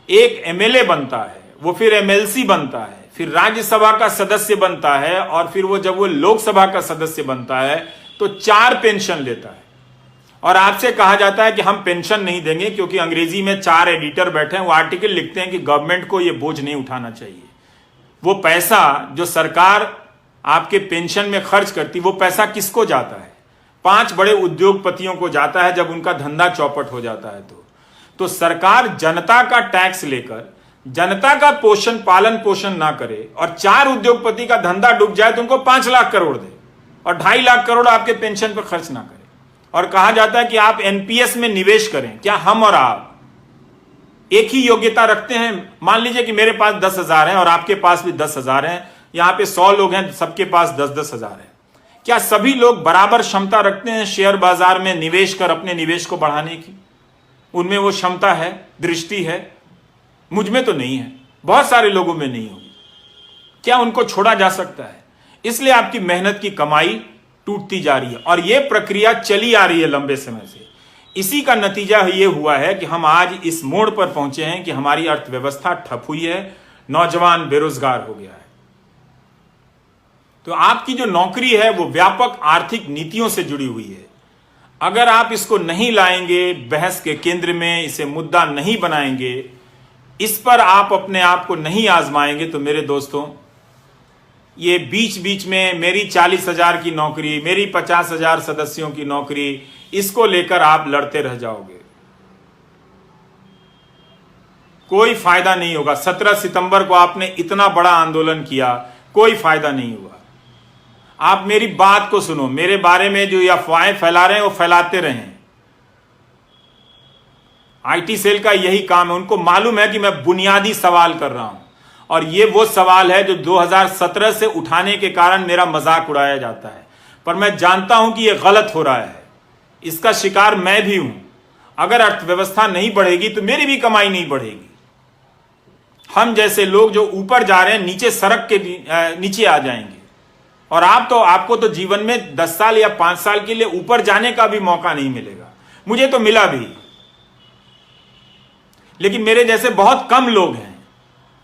एक एमएलए बनता है, वो फिर एमएलसी बनता है, फिर राज्यसभा का सदस्य बनता है, और फिर वो जब वो लोकसभा का सदस्य बनता है तो 4 पेंशन लेता है। और आपसे कहा जाता है कि हम पेंशन नहीं देंगे, क्योंकि अंग्रेजी में 4 एडिटर बैठे हैं, वो आर्टिकल लिखते हैं कि गवर्नमेंट को ये बोझ नहीं उठाना चाहिए। वो पैसा जो सरकार आपके पेंशन में खर्च करती, वो पैसा किसको जाता है? 5 बड़े उद्योगपतियों को जाता है जब उनका धंधा चौपट हो जाता है। तो सरकार जनता का टैक्स लेकर जनता का पालन पोषण ना करे और 4 उद्योगपति का धंधा डूब जाए तो उनको 5 लाख करोड़ दे और 2.5 लाख करोड़ आपके पेंशन पर खर्च ना करे। और कहा जाता है कि आप एनपीएस में निवेश करें। क्या हम और आप एक ही योग्यता रखते हैं? मान लीजिए कि मेरे पास 10,000 है और आपके पास भी 10,000 है, यहां पे 100 लोग हैं, सबके पास 10-10 हजार है। क्या सभी लोग बराबर क्षमता रखते हैं शेयर बाजार में निवेश कर अपने निवेश को बढ़ाने की? उनमें वो क्षमता है, दृष्टि है? मुझ में तो नहीं है, बहुत सारे लोगों में नहीं होगी। क्या उनको छोड़ा जा सकता है? इसलिए आपकी मेहनत की कमाई टूटती जा रही है और यह प्रक्रिया चली आ रही है लंबे समय से। इसी का नतीजा यह हुआ है कि हम आज इस मोड़ पर पहुंचे हैं कि हमारी अर्थव्यवस्था ठप हुई है, नौजवान बेरोजगार हो गया है। तो आपकी जो नौकरी है वो व्यापक आर्थिक नीतियों से जुड़ी हुई है। अगर आप इसको नहीं लाएंगे, बहस के केंद्र में इसे मुद्दा नहीं बनाएंगे, इस पर आप अपने आप को नहीं आजमाएंगे, तो मेरे दोस्तों, ये बीच बीच में मेरी 40,000 की नौकरी, मेरी 50,000 सदस्यों की नौकरी, इसको लेकर आप लड़ते रह जाओगे। कोई फायदा नहीं होगा। 17 सितंबर को आपने इतना बड़ा आंदोलन किया, कोई फायदा नहीं हुआ। आप मेरी बात को सुनो, मेरे बारे में जो अफवाहें फैला रहे हैं वो फैलाते रहें। आईटी सेल का यही काम है। उनको मालूम है कि मैं बुनियादी सवाल कर रहा हूं और ये वो सवाल है जो 2017 से उठाने के कारण मेरा मजाक उड़ाया जाता है, पर मैं जानता हूं कि यह गलत हो रहा है। इसका शिकार मैं भी हूं। अगर अर्थव्यवस्था नहीं बढ़ेगी तो मेरी भी कमाई नहीं बढ़ेगी। हम जैसे लोग जो ऊपर जा रहे हैं, नीचे सड़क के नीचे आ जाएंगे। और आपको तो जीवन में 10 साल या 5 साल के लिए ऊपर जाने का भी मौका नहीं मिलेगा। मुझे तो मिला भी, लेकिन मेरे जैसे बहुत कम लोग हैं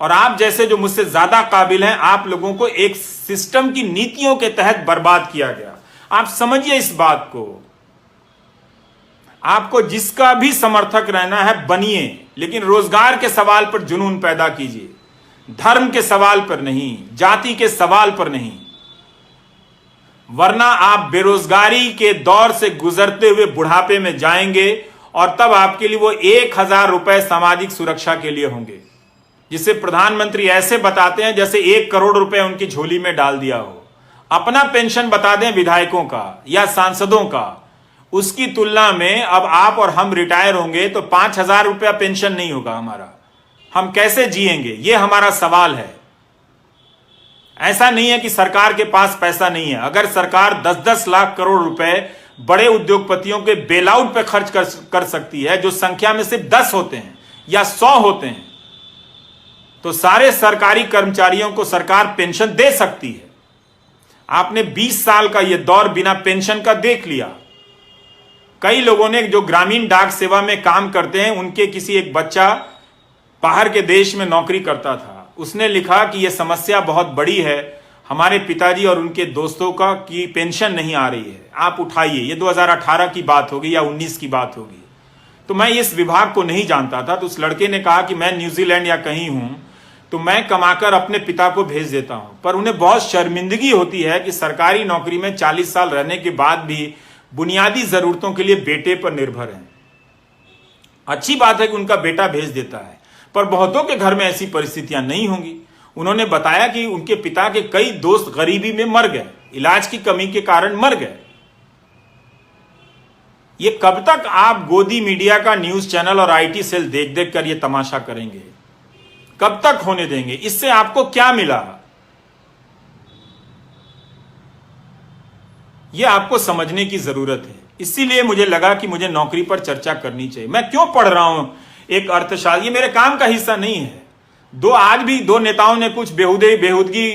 और आप जैसे जो मुझसे ज्यादा काबिल हैं, आप लोगों को एक सिस्टम की नीतियों के तहत बर्बाद किया गया। आप समझिए इस बात को। आपको जिसका भी समर्थक रहना है बनिए, लेकिन रोजगार के सवाल पर जुनून पैदा कीजिए, धर्म के सवाल पर नहीं, जाति के सवाल पर नहीं, वरना आप बेरोजगारी के दौर से गुजरते हुए बुढ़ापे में जाएंगे और तब आपके लिए वो 1,000 रुपए सामाजिक सुरक्षा के लिए होंगे, जिसे प्रधानमंत्री ऐसे बताते हैं जैसे 1 करोड़ रुपए उनकी झोली में डाल दिया हो। अपना पेंशन बता दें विधायकों का या सांसदों का, उसकी तुलना में अब आप और हम रिटायर होंगे तो 5,000 रुपया पेंशन नहीं होगा हमारा। हम कैसे जिएंगे, ये हमारा सवाल है। ऐसा नहीं है कि सरकार के पास पैसा नहीं है। अगर सरकार 10-10 लाख करोड़ रुपए बड़े उद्योगपतियों के बेलआउट पे खर्च कर सकती है, जो संख्या में सिर्फ 10 होते हैं या 100 होते हैं, तो सारे सरकारी कर्मचारियों को सरकार पेंशन दे सकती है। आपने 20 साल का यह दौर बिना पेंशन का देख लिया। कई लोगों ने जो ग्रामीण डाक सेवा में काम करते हैं, उनके किसी एक बच्चा बाहर के देश में नौकरी करता था, उसने लिखा कि यह समस्या बहुत बड़ी है, हमारे पिताजी और उनके दोस्तों का कि पेंशन नहीं आ रही है, आप उठाइए। ये 2018 की बात होगी या 19 की बात होगी। तो मैं इस विभाग को नहीं जानता था, तो उस लड़के ने कहा कि मैं न्यूजीलैंड या कहीं हूं तो मैं कमाकर अपने पिता को भेज देता हूं। पर उन्हें बहुत शर्मिंदगी होती है कि सरकारी नौकरी में 40 साल रहने के बाद भी बुनियादी जरूरतों के लिए बेटे पर निर्भर हैं। अच्छी बात है कि उनका बेटा भेज देता है, पर बहुतों के घर में ऐसी परिस्थितियां नहीं होंगी। उन्होंने बताया कि उनके पिता के कई दोस्त गरीबी में मर गए, इलाज की कमी के कारण मर गए। ये कब तक आप गोदी मीडिया का न्यूज चैनल और आईटी सेल देख देख कर ये तमाशा करेंगे? कब तक होने देंगे? इससे आपको क्या मिला? यह आपको समझने की जरूरत है। इसीलिए मुझे लगा कि मुझे नौकरी पर चर्चा करनी चाहिए। मैं क्यों पढ़ रहा हूं एक अर्थशास्त्र, ये मेरे काम का हिस्सा नहीं है। आज भी दो नेताओं ने कुछ बेहुदगी